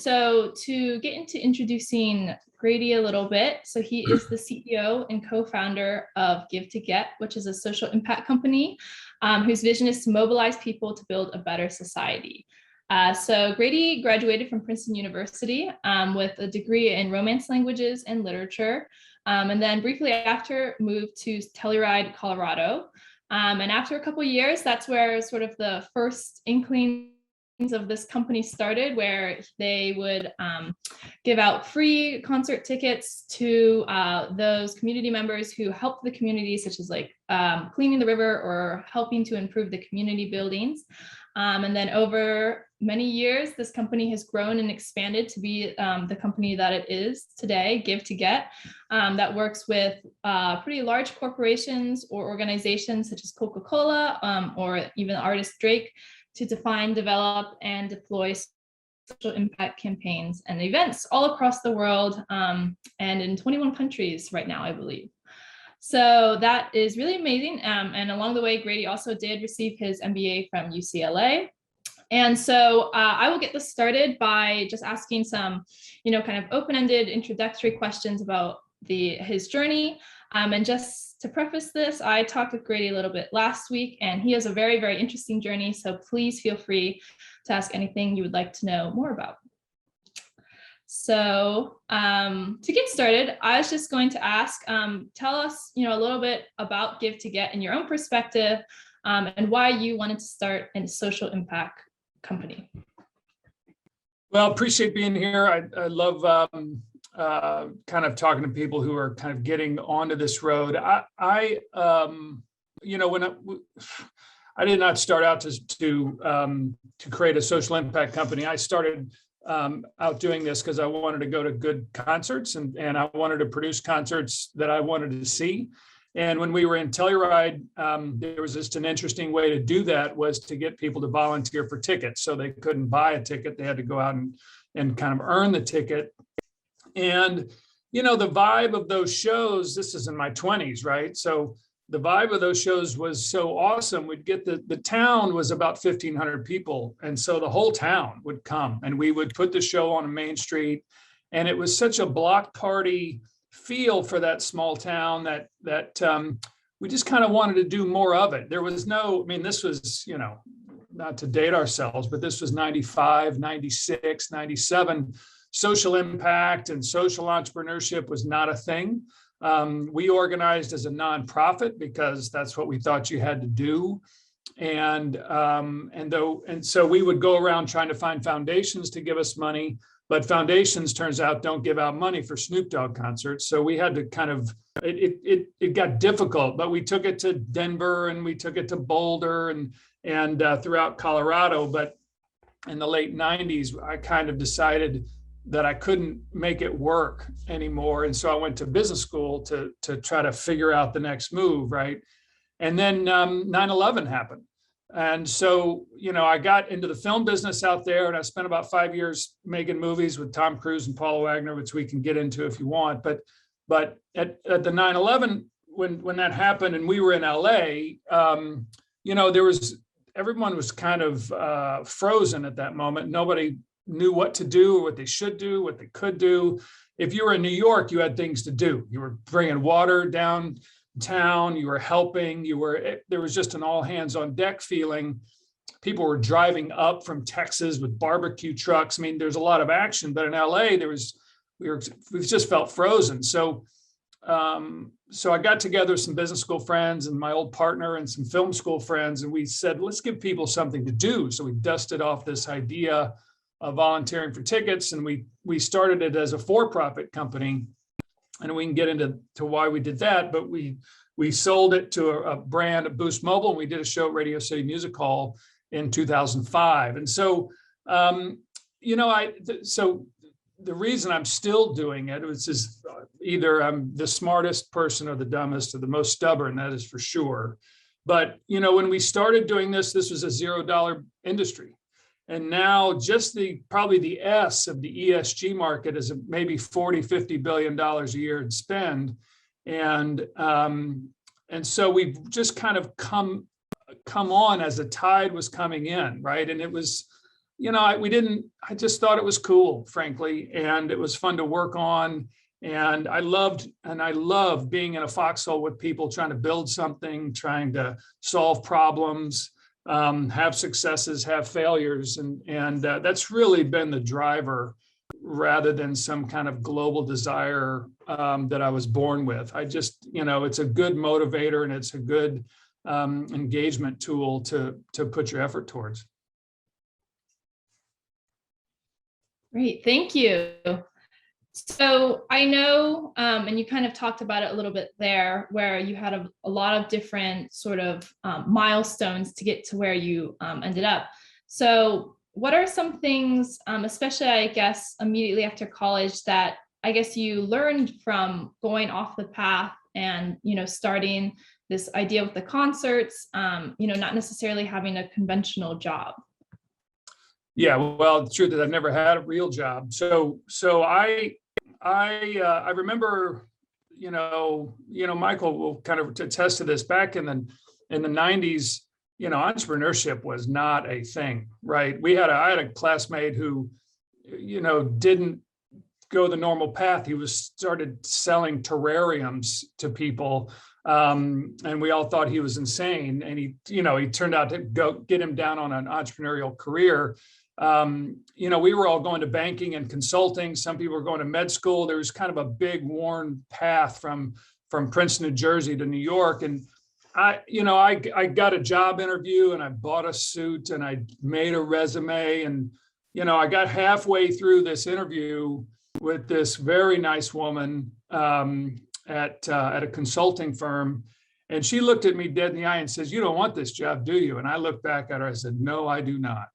So to get into introducing Grady a little bit, so he is the CEO and co-founder of Give to Get, which is a social impact company whose vision is to mobilize people to build a better society. So Grady graduated from Princeton University with a degree in Romance languages and literature, and then briefly after moved to Telluride, Colorado. And after a couple of years, that's where sort of the first inkling of this company started, where they would give out free concert tickets to those community members who helped the community, such as like cleaning the river or helping to improve the community buildings. And then over many years, this company has grown and expanded to be the company that it is today, Give to Get, that works with pretty large corporations or organizations such as Coca-Cola or even artist Drake, to define, develop, and deploy social impact campaigns and events all across the world and in 21 countries right now, I believe. So that is really amazing. And along the way, Grady also did receive his MBA from UCLA. And so I will get this started by just asking some, kind of open-ended introductory questions about his journey. And just to preface this, I talked with Grady a little bit last week, and he has a very, very interesting journey. So please feel free to ask anything you would like to know more about. So to get started, I was just going to ask, tell us, a little bit about Give to Get in your own perspective, and why you wanted to start a social impact company. Well, appreciate being here. I love kind of talking to people who are kind of getting onto this road. I did not start out to create a social impact company. I started out doing this because I wanted to go to good concerts and I wanted to produce concerts that I wanted to see. And when we were in Telluride, there was just an interesting way to do that, was to get people to volunteer for tickets. So they couldn't buy a ticket. They had to go out and kind of earn the ticket. And, the vibe of those shows, this is in my 20s, right? So the vibe of those shows was so awesome. We'd get the town was about 1,500 people. And so the whole town would come and we would put the show on a main street. And it was such a block party feel for that small town that we just kind of wanted to do more of it. There was this was, not to date ourselves, but this was 95, 96, 97. Social impact and social entrepreneurship was not a thing. We organized as a nonprofit because that's what we thought you had to do. And so we would go around trying to find foundations to give us money, but foundations, turns out, don't give out money for Snoop Dogg concerts. So we had to kind of, it got difficult, but we took it to Denver and we took it to Boulder and throughout Colorado. But in the late 90s, I kind of decided that I couldn't make it work anymore. And so I went to business school to try to figure out the next move, right? And then 9/11 happened. And so, I got into the film business out there, and I spent about 5 years making movies with Tom Cruise and Paul Wagner, which we can get into if you want. But at the 9/11, when that happened and we were in LA, everyone was kind of frozen at that moment. Nobody knew what to do, or what they should do, what they could do. If you were in New York, you had things to do. You were bringing water downtown, you were helping, there was just an all hands on deck feeling. People were driving up from Texas with barbecue trucks. I mean, there's a lot of action, but in LA, we just felt frozen. So I got together some business school friends and my old partner and some film school friends, and we said, let's give people something to do. So we dusted off this idea of volunteering for tickets, and we started it as a for-profit company, and we can get into why we did that. But we sold it to a brand, Boost Mobile, and we did a show at Radio City Music Hall in 2005. And so, so the reason I'm still doing it is just either I'm the smartest person or the dumbest or the most stubborn, that is for sure. But when we started doing this was a $0 industry. And now just probably the S of the ESG market is maybe $40-50 billion a year in spend. And so we've just kind of come on as the tide was coming in, right? And it was I just thought it was cool, frankly, and it was fun to work on. And I love being in a foxhole with people trying to build something, trying to solve problems, have successes, have failures. And that's really been the driver rather than some kind of global desire that I was born with. I just, it's a good motivator and it's a good engagement tool to put your effort towards. Great, thank you. So I know, and you kind of talked about it a little bit there, where you had a lot of different sort of milestones to get to where you ended up. So what are some things, especially I guess immediately after college, that I guess you learned from going off the path and, starting this idea with the concerts, not necessarily having a conventional job? Yeah, well, the truth is I've never had a real job. So I remember, Michael will kind of attest to this. Back in the 90s, entrepreneurship was not a thing, right? I had a classmate who, didn't go the normal path. He started selling terrariums to people. And we all thought he was insane. And he turned out to get him down on an entrepreneurial career. We were all going to banking and consulting. Some people were going to med school. There was kind of a big worn path from Princeton, New Jersey to New York. And I got a job interview and I bought a suit and I made a resume. And, I got halfway through this interview with this very nice woman at a consulting firm. And she looked at me dead in the eye and says, "You don't want this job, do you?" And I looked back at her. I said, "No, I do not."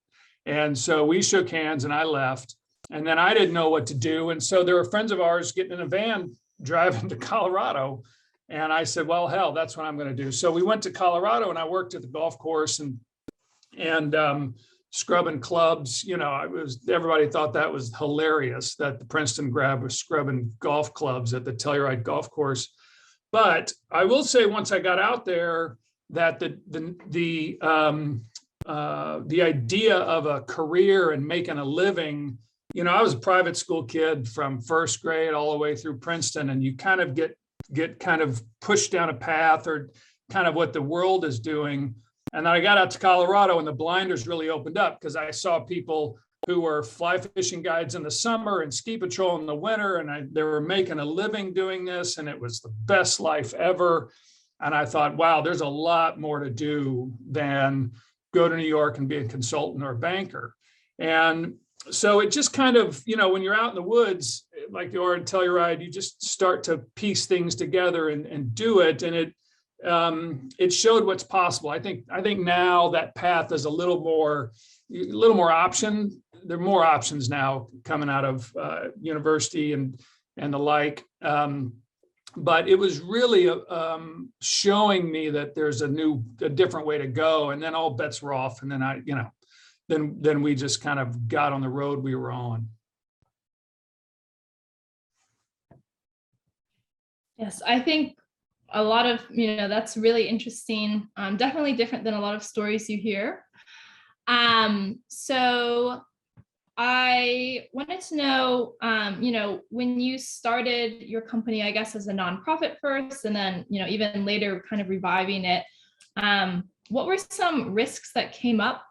And so we shook hands and I left. And then I didn't know what to do. And so there were friends of ours getting in a van driving to Colorado. And I said, well, hell, that's what I'm going to do. So we went to Colorado and I worked at the golf course and scrubbing clubs. Everybody thought that was hilarious that the Princeton grad was scrubbing golf clubs at the Telluride golf course. But I will say, once I got out there, that the idea of a career and making a living, I was a private school kid from first grade all the way through Princeton, and you kind of get kind of pushed down a path or kind of what the world is doing. And then I got out to Colorado and the blinders really opened up because I saw people who were fly fishing guides in the summer and ski patrol in the winter. And they were making a living doing this. And it was the best life ever. And I thought, wow, there's a lot more to do than go to New York and be a consultant or a banker. And so it just kind of, when you're out in the woods, like you are in Telluride, you just start to piece things together and do it. And it showed what's possible. I think now that path is a little more option. There are more options now coming out of university and the like. But it was really showing me that there's a different way to go. And then all bets were off. And then then we just kind of got on the road we were on. Yes, I think a lot of, that's really interesting. Definitely different than a lot of stories you hear. So I wanted to know, when you started your company, I guess as a nonprofit first, and then, even later kind of reviving it, what were some risks that came up,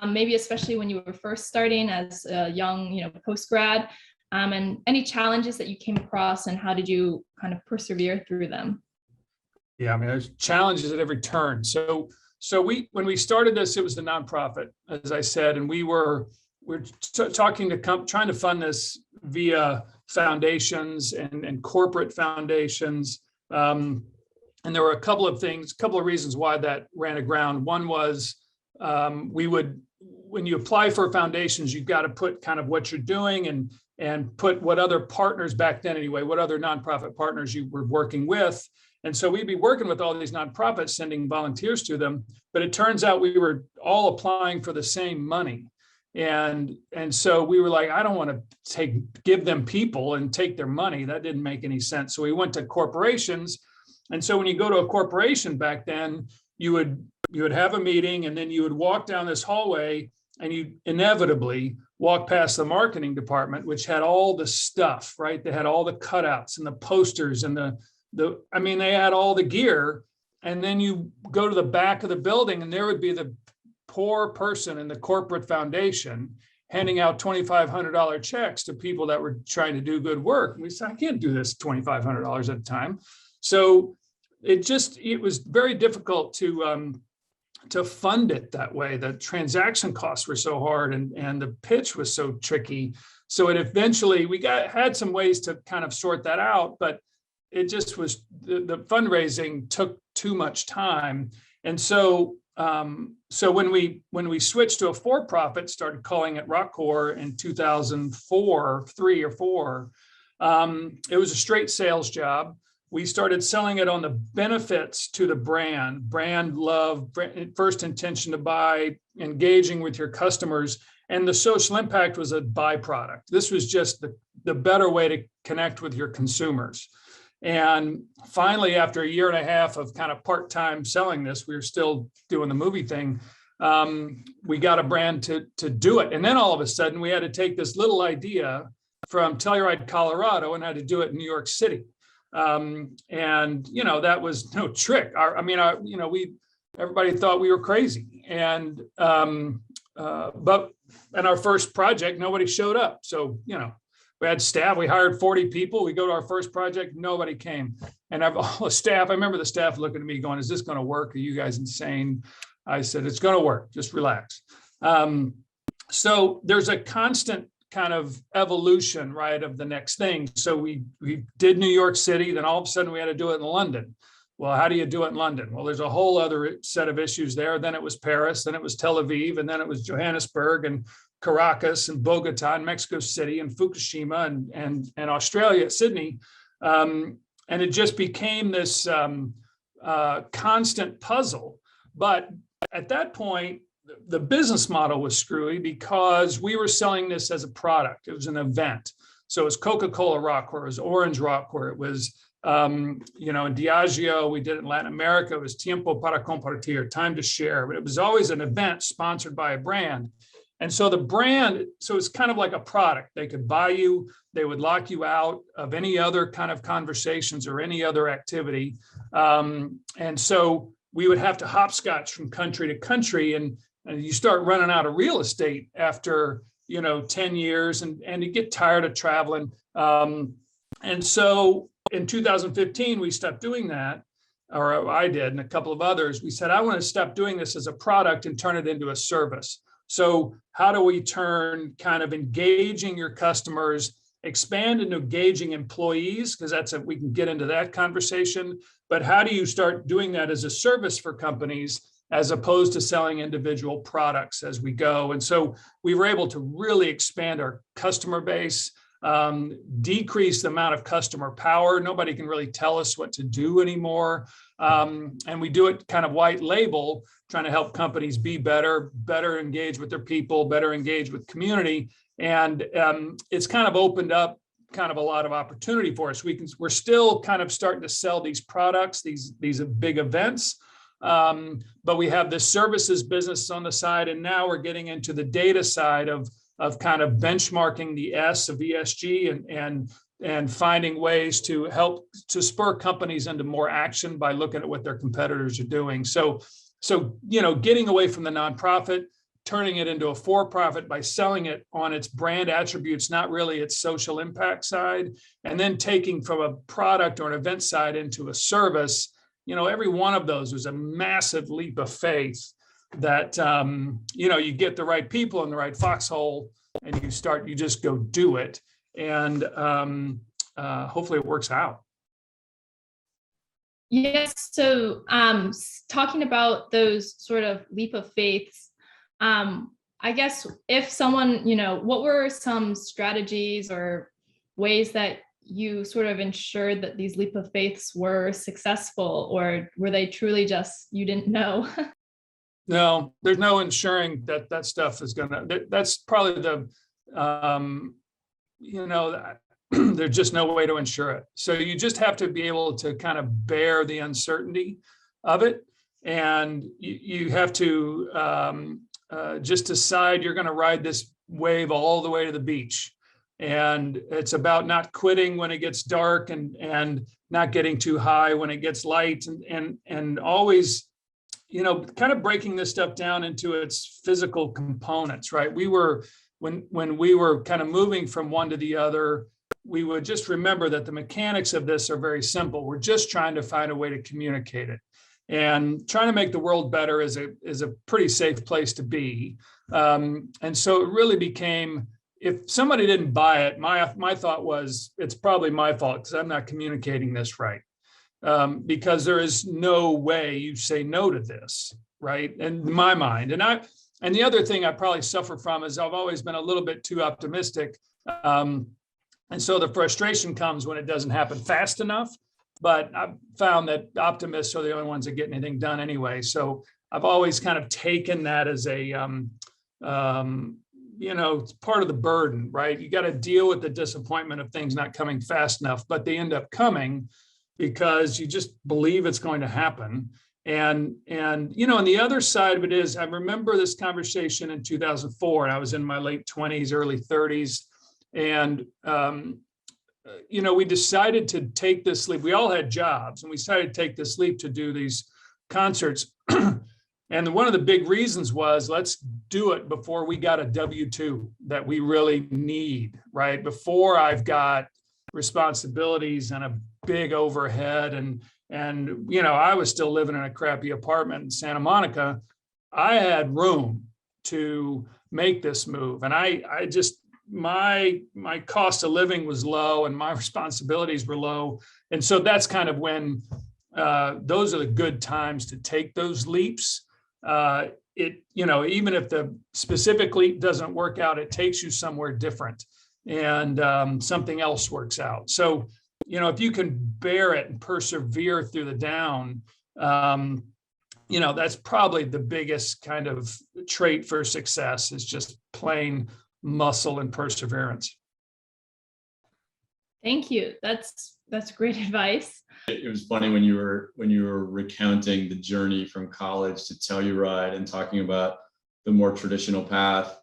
maybe especially when you were first starting as a young, post-grad, and any challenges that you came across, and how did you kind of persevere through them? Yeah, I mean, there's challenges at every turn. So when we started this, it was the nonprofit, as I said, and we're trying to fund this via foundations and corporate foundations. And there were a couple of reasons why that ran aground. One was when you apply for foundations, you've got to put kind of what you're doing and put what other partners back then anyway, what other nonprofit partners you were working with. And so we'd be working with all these nonprofits, sending volunteers to them, but it turns out we were all applying for the same money. And so we were like, I don't want to give them people and take their money. That didn't make any sense. So we went to corporations. And so when you go to a corporation back then, you would have a meeting and then you would walk down this hallway and you inevitably walk past the marketing department, which had all the stuff, right? They had all the cutouts and the posters and they had all the gear. And then you go to the back of the building and there would be the poor person in the corporate foundation handing out $2,500 checks to people that were trying to do good work. And we said, I can't do this $2,500 at a time. So it was very difficult to fund it that way. The transaction costs were so hard and the pitch was so tricky. So it eventually, had some ways to kind of sort that out, but it just was, the fundraising took too much time. And so when we switched to a for-profit, started calling it RockCore in 2004, 3 or 4, it was a straight sales job. We started selling it on the benefits to the brand love, first intention to buy, engaging with your customers, and the social impact was a byproduct. This was just the better way to connect with your consumers. And finally, after a year and a half of kind of part-time selling this, we were still doing the movie thing. We got a brand to do it. And then all of a sudden we had to take this little idea from Telluride, Colorado, and had to do it in New York City. That was no trick. Everybody thought we were crazy. And our first project, nobody showed up. So, we had staff, we hired 40 people. We go to our first project, nobody came. And all the staff, I remember the staff looking at me going, is this going to work? Are you guys insane? I said, it's going to work. Just relax. So there's a constant kind of evolution, right, of the next thing. So we did New York City, then all of a sudden we had to do it in London. Well, how do you do it in London? Well, there's a whole other set of issues there. Then it was Paris, then it was Tel Aviv, and then it was Johannesburg and Caracas and Bogota and Mexico City and Fukushima and Australia, Sydney. And it just became this constant puzzle. But at that point, the business model was screwy because we were selling this as a product. It was an event. So it was Coca-Cola RockCore, it was Orange RockCore, it was, in Diageo, we did it in Latin America, it was Tiempo para Compartir, time to share, but it was always an event sponsored by a brand. And so the brand, so it's kind of like a product. They could buy you, they would lock you out of any other kind of conversations or any other activity. And so we would have to hopscotch from country to country, and you start running out of real estate after 10 years and you get tired of traveling. And so in 2015, we stopped doing that, or I did, and a couple of others. We said, I want to stop doing this as a product and turn it into a service. So how do we turn kind of engaging your customers, expand into engaging employees? Because we can get into that conversation. But how do you start doing that as a service for companies as opposed to selling individual products as we go? And so we were able to really expand our customer base, decrease the amount of customer power. Nobody can really tell us what to do anymore. And we do it kind of white label, trying to help companies be better engage with their people, better engage with community. And it's kind of opened up kind of a lot of opportunity for us. We're still kind of starting to sell these products, these big events. But we have this services business on the side, and now we're getting into the data side of kind of benchmarking the S of ESG and finding ways to help to spur companies into more action by looking at what their competitors are doing. So getting away from the nonprofit, turning it into a for-profit by selling it on its brand attributes, not really its social impact side, and then taking from a product or an event side into a service. Every one of those was a massive leap of faith that, you get the right people in the right foxhole and you just go do it. And hopefully it works out. Yes. So talking about those sort of leap of faiths, I guess if someone, what were some strategies or ways that you sort of ensured that these leap of faiths were successful, or were they truly just, you didn't know? No, there's no ensuring that stuff is that's probably there's just no way to ensure it. So you just have to be able to kind of bear the uncertainty of it. And you have to just decide you're going to ride this wave all the way to the beach. And it's about not quitting when it gets dark, and not getting too high when it gets light, and always, kind of breaking this stuff down into its physical components, right? When we were kind of moving from one to the other, we would just remember that the mechanics of this are very simple. We're just trying to find a way to communicate it, and trying to make the world better is a pretty safe place to be. And so it really became, if somebody didn't buy it, my thought was, it's probably my fault because I'm not communicating this right. Because there is no way you say no to this, right? In my mind. And the other thing I probably suffer from is I've always been a little bit too optimistic. And so the frustration comes when it doesn't happen fast enough. But I've found that optimists are the only ones that get anything done anyway. So I've always kind of taken that as a, it's part of the burden, right? You got to deal with the disappointment of things not coming fast enough, but they end up coming because you just believe it's going to happen. And the other side of it is, I remember this conversation in 2004, and I was in my late 20s, early 30s. And, we decided to take this leap. We all had jobs, and we decided to take this leap to do these concerts. And one of the big reasons was, let's do it before we got a W-2 that we really need, right? Before I've got responsibilities and a big overhead. And I was still living in a crappy apartment in Santa Monica. I had room to make this move. And I just, my cost of living was low and my responsibilities were low. And so that's kind of when those are the good times to take those leaps. Even if the specific leap doesn't work out, it takes you somewhere different, and something else works out. So, if you can bear it and persevere through the down, that's probably the biggest kind of trait for success, is just plain muscle and perseverance. Thank you. That's great advice. It was funny when you were recounting the journey from college to Telluride and talking about the more traditional path.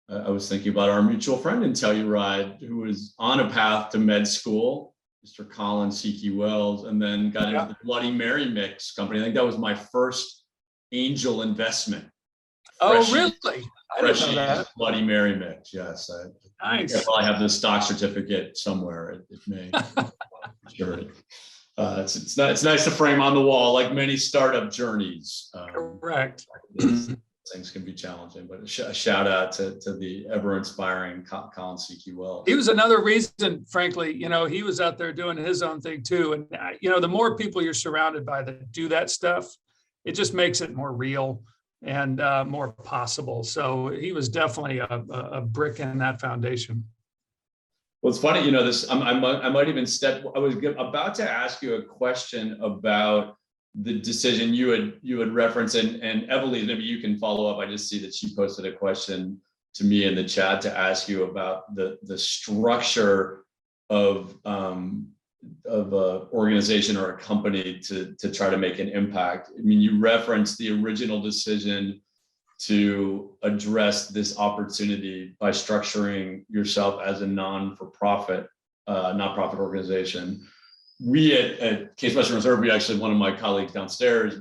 I was thinking about our mutual friend in Telluride who was on a path to med school, Mr. Colin C.K. Wells, and then got into the Bloody Mary mix company. I think that was my first angel investment. Oh, really? I didn't know that. Bloody Mary mix. Yes. Nice. I probably have the stock certificate somewhere. It may. Sure. It's nice to frame on the wall, like many startup journeys. Correct. Things can be challenging, but a shout out to the ever inspiring Colin C.K. Wells. He was another reason, frankly, he was out there doing his own thing too. And, the more people you're surrounded by that do that stuff, it just makes it more real and more possible. So he was definitely a brick in that foundation. Well, it's funny, this. I might even step. I was about to ask you a question about the decision you had referenced, and Veale, maybe you can follow up. I just see that she posted a question to me in the chat to ask you about the structure of a organization or a company to try to make an impact. I mean, you referenced the original decision to address this opportunity by structuring yourself as a nonprofit organization. We at Case Western Reserve, one of my colleagues downstairs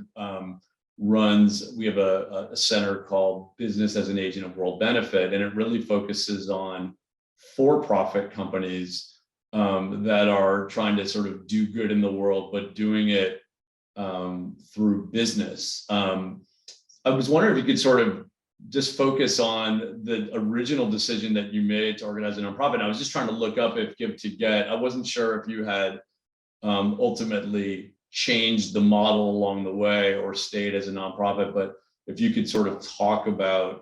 we have a center called Business as an Agent of World Benefit, and it really focuses on for-profit companies that are trying to sort of do good in the world, but doing it through business. I was wondering if you could sort of just focus on the original decision that you made to organize a nonprofit. I was just trying to look up if Give to Get. I wasn't sure if you had ultimately changed the model along the way or stayed as a nonprofit, but if you could sort of talk about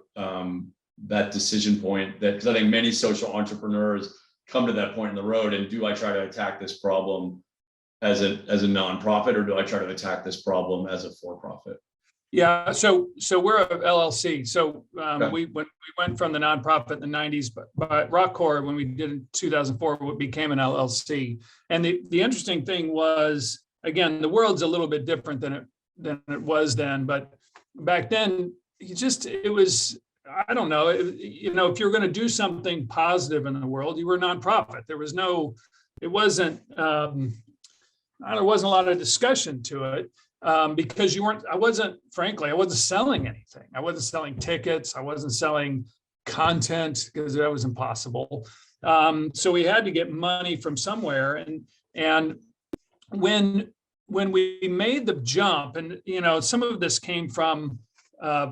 that decision point, because I think many social entrepreneurs come to that point in the road, and do I try to attack this problem as a nonprofit, or do I try to attack this problem as a for-profit? Yeah, so we're a LLC. So we went from the nonprofit in the 90s, but Rockcore, when we did in 2004, became an LLC. And the interesting thing was, again, the world's a little bit different than it was then. But back then, it was I don't know, if you're going to do something positive in the world, you were a nonprofit. There was no, it wasn't, there wasn't a lot of discussion to it. Because frankly, I wasn't selling anything. I wasn't selling tickets. I wasn't selling content because that was impossible. So we had to get money from somewhere. And when we made the jump, and some of this came from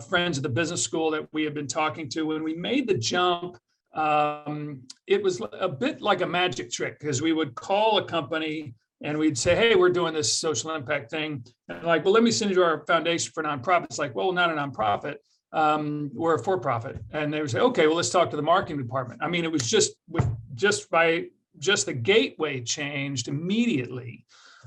friends at the business school that we had been talking to, when we made the jump, it was a bit like a magic trick, because we would call a company and we'd say, hey, we're doing this social impact thing. And like, well, let me send you to our foundation for nonprofits. Like, well, we're not a nonprofit. We're a for-profit. And they would say, okay, well, let's talk to the marketing department. I mean, it was just the gateway changed immediately.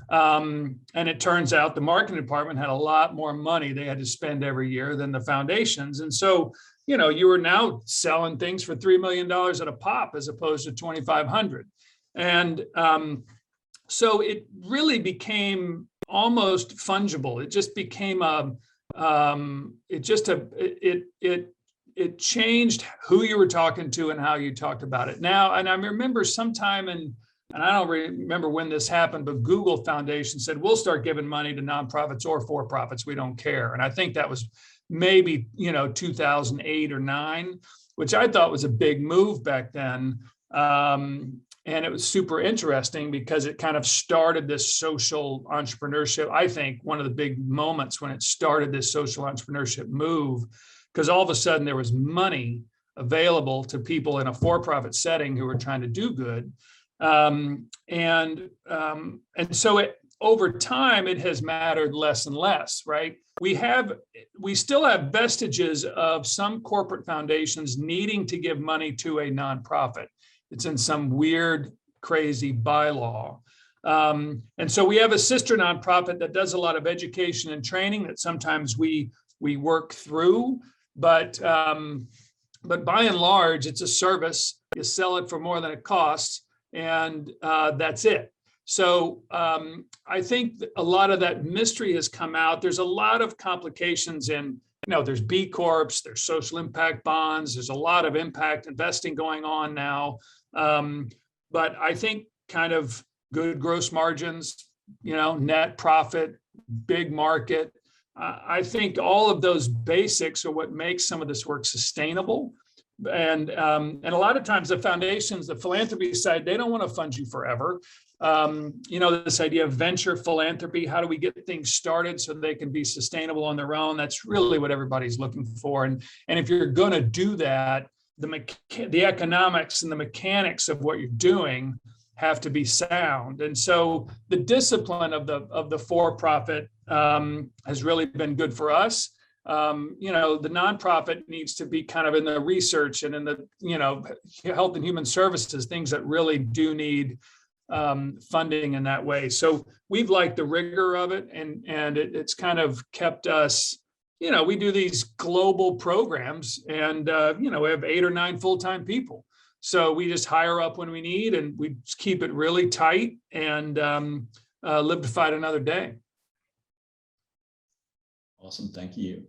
And it turns out the marketing department had a lot more money they had to spend every year than the foundations. And so, you were now selling things for $3 million at a pop as opposed to 2,500. And so it really became almost fungible. It just became it changed who you were talking to and how you talked about it. Now, and I remember sometime and I don't remember when this happened, but Google Foundation said, we'll start giving money to nonprofits or for-profits. We don't care. And I think that was maybe, 2008 or 9, which I thought was a big move back then. And it was super interesting because it kind of started this social entrepreneurship. I think one of the big moments when it started this social entrepreneurship move, because all of a sudden there was money available to people in a for-profit setting who were trying to do good. And so over time, it has mattered less and less, right? We still have vestiges of some corporate foundations needing to give money to a nonprofit. It's in some weird, crazy bylaw. And so we have a sister nonprofit that does a lot of education and training that sometimes we work through, but by and large, it's a service. You sell it for more than it costs, and that's it. So I think a lot of that mystery has come out. There's a lot of complications in, there's B Corps, there's social impact bonds, there's a lot of impact investing going on now. But I think kind of good gross margins, net profit, big market. I think all of those basics are what makes some of this work sustainable. And a lot of times the foundations, the philanthropy side, they don't want to fund you forever. This idea of venture philanthropy, how do we get things started so they can be sustainable on their own? That's really what everybody's looking for. And if you're going to do that, the economics and the mechanics of what you're doing have to be sound. And so the discipline of the for-profit has really been good for us. The nonprofit needs to be kind of in the research and in the, health and human services, things that really do need funding in that way. So we've liked the rigor of it, and it's kind of kept us, we do these global programs, and we have 8 or 9 full-time people. So we just hire up when we need, and we just keep it really tight and live to fight another day. Awesome, thank you.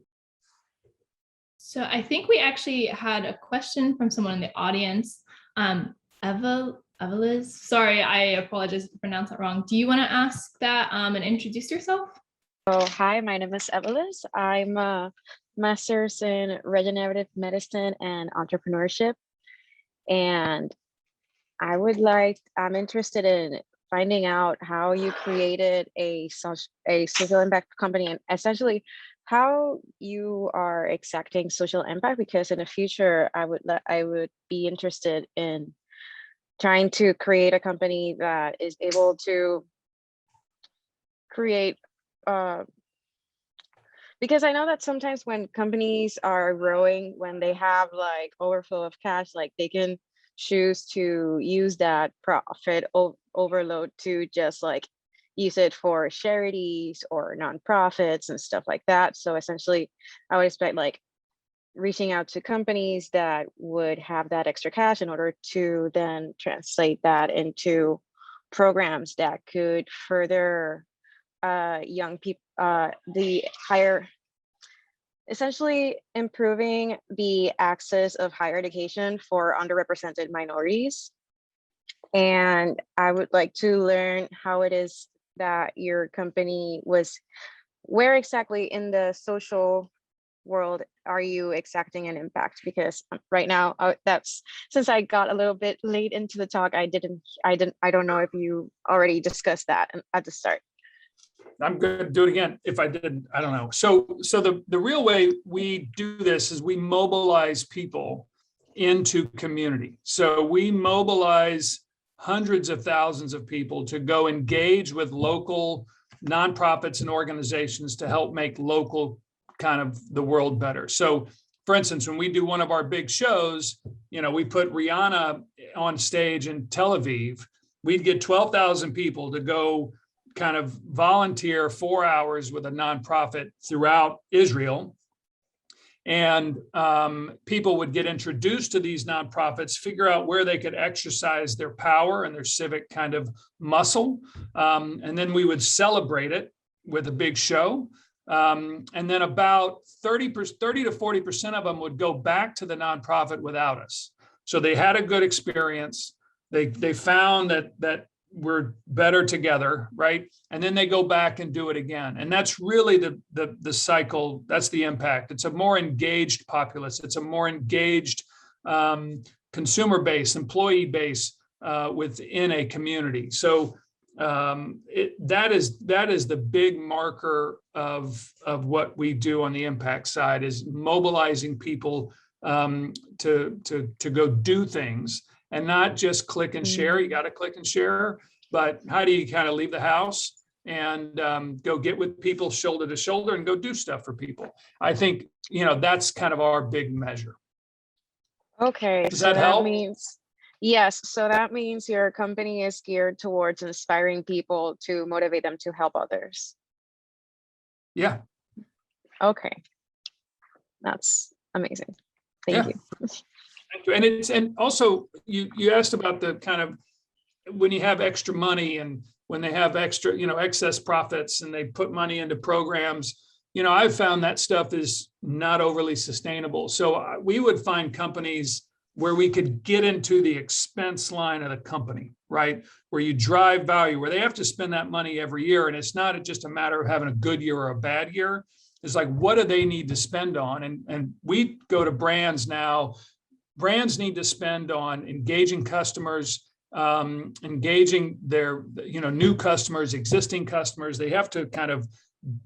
So I think we actually had a question from someone in the audience. Veale, sorry, I apologize if I pronounced that wrong. Do you want to ask that and introduce yourself? Oh, hi, my name is Veale. I'm a master's in regenerative medicine and entrepreneurship. And I'm interested in finding out how you created a social impact company, and essentially how you are exacting social impact, because in the future, I would be interested in trying to create a company that is able to create, because I know that sometimes when companies are growing, when they have like overflow of cash, like they can choose to use that profit overload to just like use it for charities or nonprofits and stuff like that. So essentially, I would expect like reaching out to companies that would have that extra cash in order to then translate that into programs that could further young people, the higher essentially improving the access of higher education for underrepresented minorities. And I would like to learn how it is that your company was, where exactly in the social world are you exacting an impact? Because right now, that's, since I got a little bit late into the talk, I don't know if you already discussed that at the start. I'm going to do it again. If I did, I don't know. So the real way we do this is we mobilize people into community. So we mobilize hundreds of thousands of people to go engage with local nonprofits and organizations to help make local kind of the world better. So for instance, when we do one of our big shows, we put Rihanna on stage in Tel Aviv, we'd get 12,000 people to go kind of volunteer 4 hours with a nonprofit throughout Israel. And people would get introduced to these nonprofits, figure out where they could exercise their power and their civic kind of muscle. And then we would celebrate it with a big show. And then about 30 to 40% of them would go back to the nonprofit without us. So they had a good experience. They found that we're better together, right? And then they go back and do it again. And that's really the cycle. That's the impact. It's a more engaged populace. It's a more engaged consumer base, employee base within a community. So that is the big marker of what we do on the impact side, is mobilizing people to go do things. And not just click and share. You got to click and share, but how do you kind of leave the house and go get with people shoulder to shoulder and go do stuff for people? I think, that's kind of our big measure. Okay. Does that help? Yes. So that means your company is geared towards inspiring people to motivate them to help others. Yeah. Okay. That's amazing. Thank you. And also you asked about the kind of when you have extra money and when they have extra, excess profits and they put money into programs, I've found that stuff is not overly sustainable. So we would find companies where we could get into the expense line of the company, right? Where you drive value, where they have to spend that money every year. And it's not just a matter of having a good year or a bad year. It's like, what do they need to spend on? And we go to brands now. Brands need to spend on engaging customers, engaging their, new customers, existing customers. They have to kind of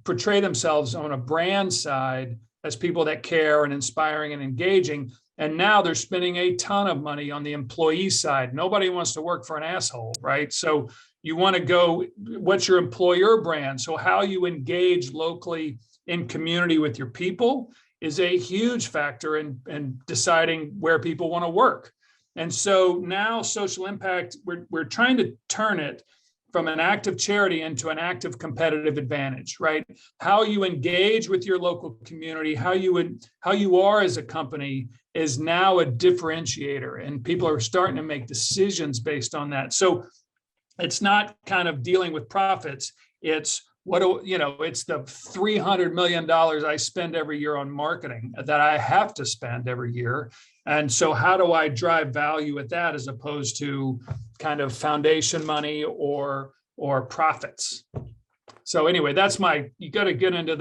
portray themselves on a brand side as people that care and inspiring and engaging. And now they're spending a ton of money on the employee side. Nobody wants to work for an asshole, right? So you want to go, what's your employer brand? So how you engage locally in community with your people is a huge factor in deciding where people want to work. And so now social impact, we're trying to turn it from an act of charity into an act of competitive advantage, right? How you engage with your local community, how you are as a company is now a differentiator, and people are starting to make decisions based on that. So it's not kind of dealing with profits. It's it's the $300 million I spend every year on marketing that I have to spend every year. And so how do I drive value at that as opposed to kind of foundation money or profits? So anyway, you got to get into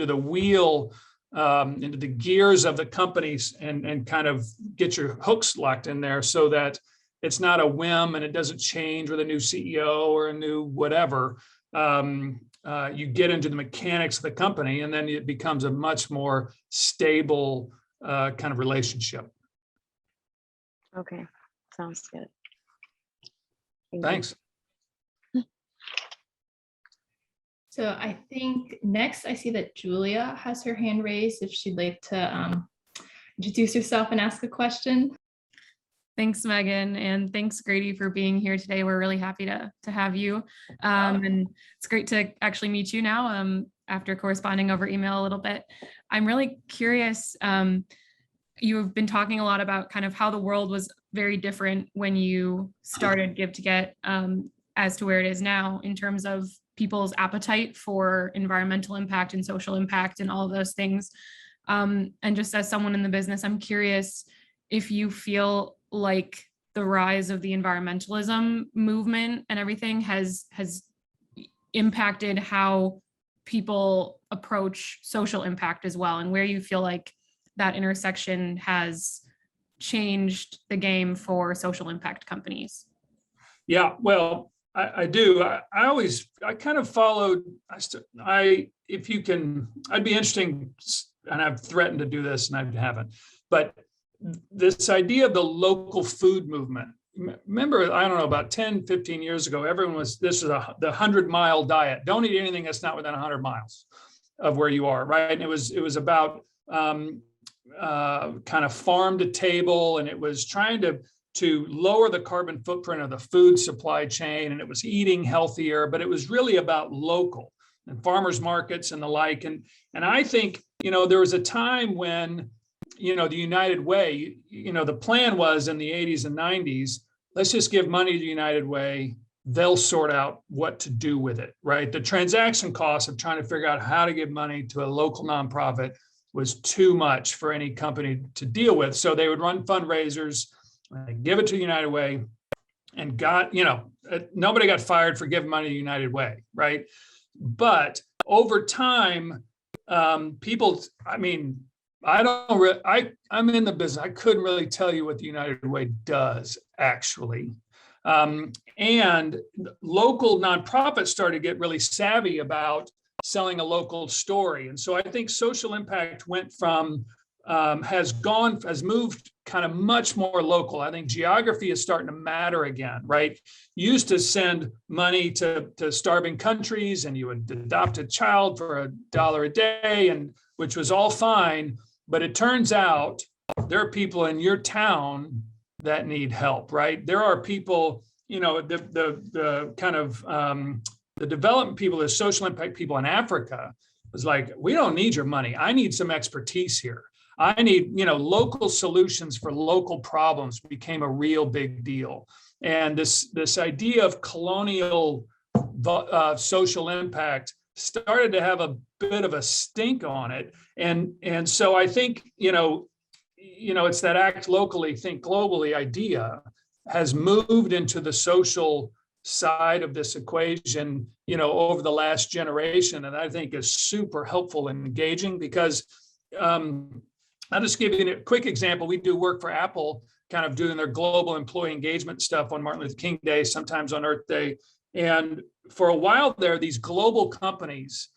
the wheel, into the gears of the companies and kind of get your hooks locked in there so that it's not a whim and it doesn't change with a new CEO or a new whatever. You get into the mechanics of the company, and then it becomes a much more stable kind of relationship. Okay, sounds good. Thanks. So I think next I see that Julia has her hand raised if she'd like to introduce herself and ask a question. Thanks, Megan, and thanks, Grady, for being here today. We're really happy to have you. And it's great to actually meet you now after corresponding over email a little bit. I'm really curious. You've been talking a lot about kind of how the world was very different when you started Give to Get as to where it is now in terms of people's appetite for environmental impact and social impact and all of those things. And just as someone in the business, I'm curious if you feel like the rise of the environmentalism movement and everything has impacted how people approach social impact as well, and where you feel like that intersection has changed the game for social impact companies. Yeah, well, I do. I kind of followed, if you can, I'd be interesting, and I've threatened to do this and I haven't, but this idea of the local food movement. Remember, I don't know, about 10, 15 years ago, this is the 100-mile diet. Don't eat anything that's not within 100 miles of where you are, right? And it was about kind of farm to table, and it was trying to lower the carbon footprint of the food supply chain, and it was eating healthier, but it was really about local and farmers markets and the like. And I think, there was a time when, the United Way, the plan was in the 80s and 90s, let's just give money to the United Way. They'll sort out what to do with it, right? The transaction costs of trying to figure out how to give money to a local nonprofit was too much for any company to deal with. So they would run fundraisers, give it to the United Way, and nobody got fired for giving money to the United Way, right? But over time, people, I'm in the business. I couldn't really tell you what the United Way does actually. And local nonprofits started to get really savvy about selling a local story. And so I think social impact went from, has moved kind of much more local. I think geography is starting to matter again, right? You used to send money to starving countries, and you would adopt a child for $1 a day, and which was all fine. But it turns out there are people in your town that need help, right? There are people, the kind of the development people, the social impact people in Africa was like, we don't need your money. I need some expertise here. I need, local solutions for local problems became a real big deal. And this idea of colonial social impact started to have a bit of a stink on it. And so I think, it's that act locally, think globally idea has moved into the social side of this equation, over the last generation. And I think is super helpful and engaging because I'll just give you a quick example. We do work for Apple, kind of doing their global employee engagement stuff on Martin Luther King Day, sometimes on Earth Day. And for a while there, these global companies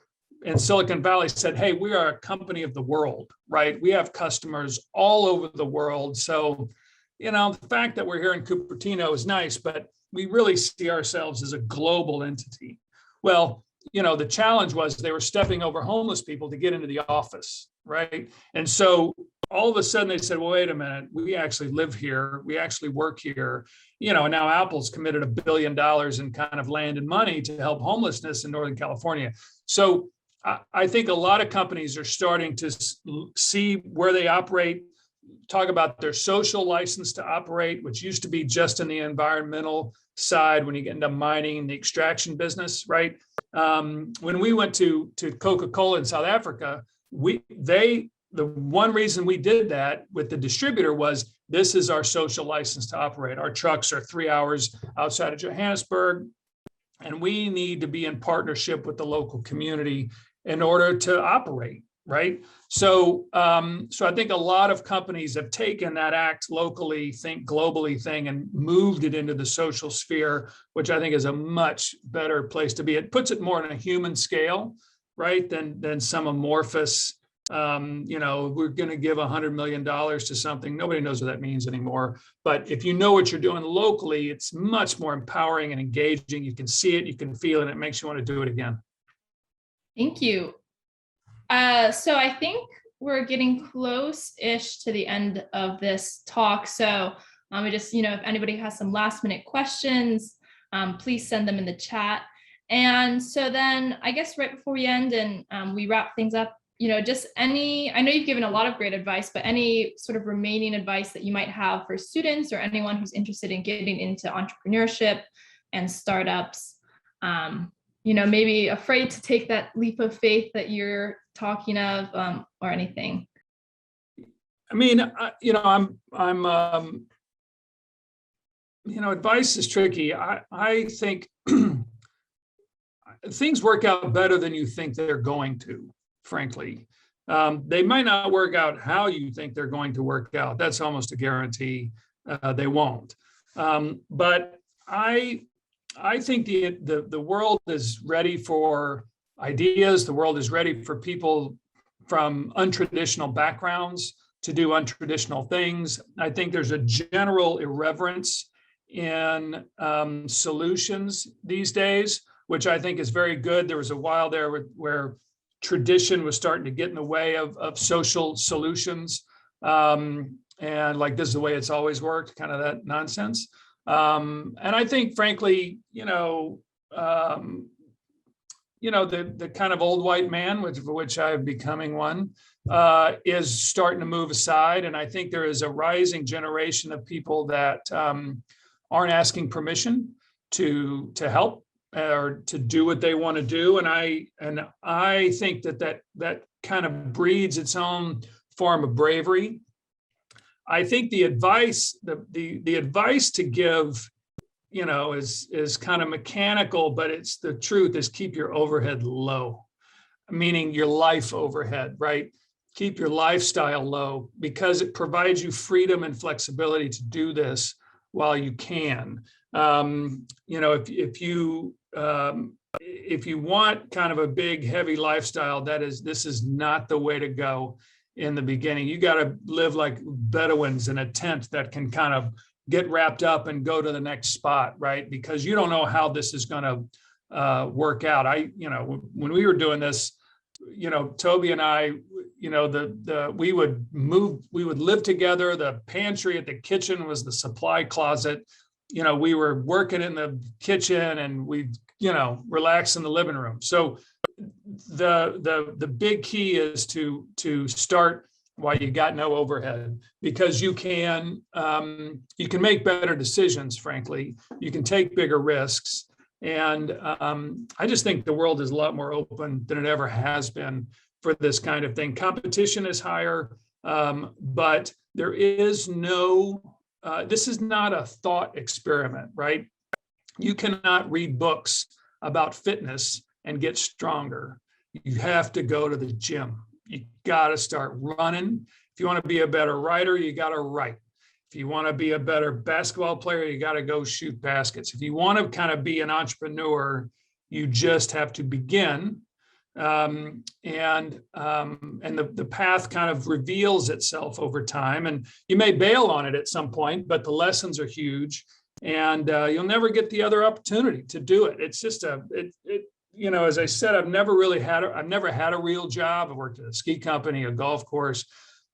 in Silicon Valley said, hey, we are a company of the world, right? We have customers all over the world. So, the fact that we're here in Cupertino is nice, but we really see ourselves as a global entity. Well, the challenge was they were stepping over homeless people to get into the office, right? And so all of a sudden they said, well, wait a minute, we actually live here. We actually work here. And now Apple's committed $1 billion in kind of land and money to help homelessness in Northern California. So I think a lot of companies are starting to see where they operate, talk about their social license to operate, which used to be just in the environmental side when you get into mining and the extraction business, right? When we went to Coca-Cola in South Africa, the one reason we did that with the distributor was this is our social license to operate. Our trucks are 3 hours outside of Johannesburg, and we need to be in partnership with the local community in order to operate, right? So I think a lot of companies have taken that act locally, think globally thing and moved it into the social sphere, which I think is a much better place to be. It puts it more on a human scale, right? Than some amorphous, we're going to give $100 million to something. Nobody knows what that means anymore. But if you know what you're doing locally, it's much more empowering and engaging. You can see it, you can feel it, and it makes you want to do it again. Thank you. So I think we're getting close-ish to the end of this talk. So we just, if anybody has some last minute questions, please send them in the chat. And so then I guess right before we end and we wrap things up, just I know you've given a lot of great advice, but any sort of remaining advice that you might have for students or anyone who's interested in getting into entrepreneurship and startups, maybe afraid to take that leap of faith that you're talking of, or anything? I mean, advice is tricky. I think things work out better than you think they're going to, frankly. They might not work out how you think they're going to work out. That's almost a guarantee. They won't. But I think the world is ready for ideas. The world is ready for people from untraditional backgrounds to do untraditional things. I think there's a general irreverence in solutions these days, which I think is very good. There was a while there where tradition was starting to get in the way of social solutions. And like, this is the way it's always worked, kind of that nonsense. And I think, frankly, the kind of old white man, which I'm becoming one, is starting to move aside. And I think there is a rising generation of people that aren't asking permission to help or to do what they want to do. And I think that kind of breeds its own form of bravery. I think the advice to give, is kind of mechanical, but it's the truth, is keep your overhead low, meaning your life overhead, right? Keep your lifestyle low, because it provides you freedom and flexibility to do this while you can. If you want kind of a big, heavy lifestyle, this is not the way to go in the beginning. You got to live like Bedouins in a tent that can kind of get wrapped up and go to the next spot, right? Because you don't know how this is going to work out. When we were doing this, Toby and I, we would live together. The pantry at the kitchen was the supply closet. We were working in the kitchen, and we'd, relax in the living room. So the big key is to start while you got no overhead, because you can make better decisions, frankly. You can take bigger risks. And I just think the world is a lot more open than it ever has been for this kind of thing. Competition is higher, but there is this is not a thought experiment, right? You cannot read books about fitness and get stronger. You have to go to the gym. You got to start running. If you want to be a better writer, you got to write. If you want to be a better basketball player, you got to go shoot baskets. If you want to kind of be an entrepreneur, you just have to begin. And the path kind of reveals itself over time. And you may bail on it at some point, but the lessons are huge. And you'll never get the other opportunity to do it. It's just as I said, I've never had a real job. I've worked at a ski company, a golf course,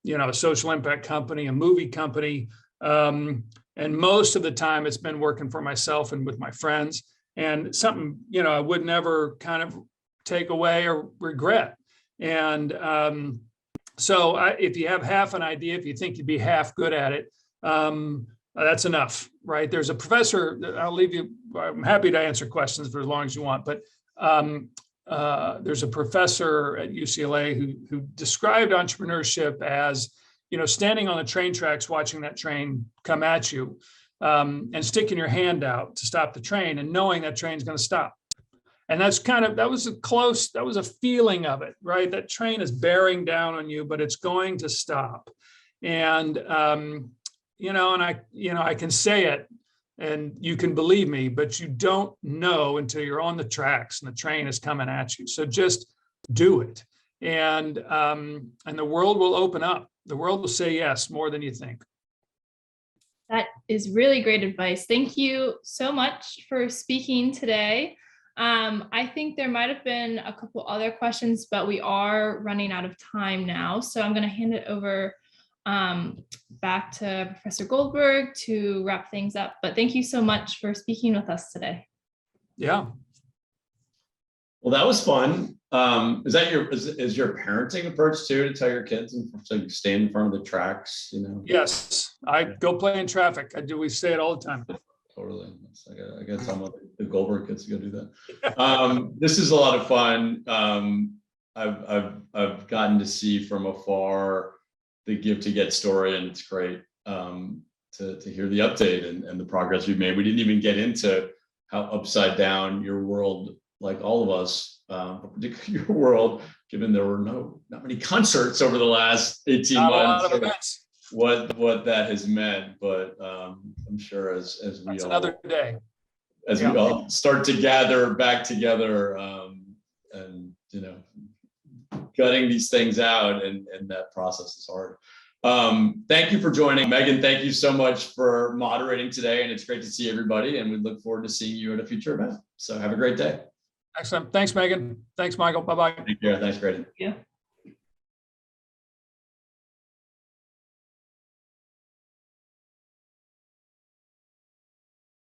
a social impact company, a movie company. And most of the time it's been working for myself and with my friends, and something, I would never kind of take away or regret. And so if you have half an idea, if you think you'd be half good at it, that's enough, right? There's a professor, I'll leave you, I'm happy to answer questions for as long as you want, but there's a professor at UCLA who described entrepreneurship as, standing on the train tracks, watching that train come at you, and sticking your hand out to stop the train and knowing that train's going to stop. And that was a feeling of it, right? That train is bearing down on you, but it's going to stop. And, I can say it and you can believe me, but you don't know until you're on the tracks and the train is coming at you. So just do it. And the world will open up. The world will say yes more than you think. That is really great advice. Thank you so much for speaking today. I think there might have been a couple other questions, but we are running out of time now. So I'm going to hand it over back to Professor Goldberg to wrap things up. But thank you so much for speaking with us today. Yeah. Well, that was fun. Is that your parenting approach too, to tell your kids and to stand in front of the tracks? Yes, I go play in traffic. We say it all the time. Totally. I got to tell the Goldberg kids to go do that. This is a lot of fun. I've gotten to see from afar the Give to Get story, and it's great to hear the update and the progress we've made. We didn't even get into how upside down your world, like all of us, particularly your world, given there were not many concerts over the last 18 months. What that has meant, but I'm sure as we That's all another day. As we all start to gather back together, and gutting these things out, and that process is hard. Thank you for joining, Megan. Thank you so much for moderating today, and it's great to see everybody. And we look forward to seeing you at a future event. So have a great day. Excellent. Thanks, Megan. Thanks, Michael. Bye-bye. Take care. Thanks, Grady. Yeah.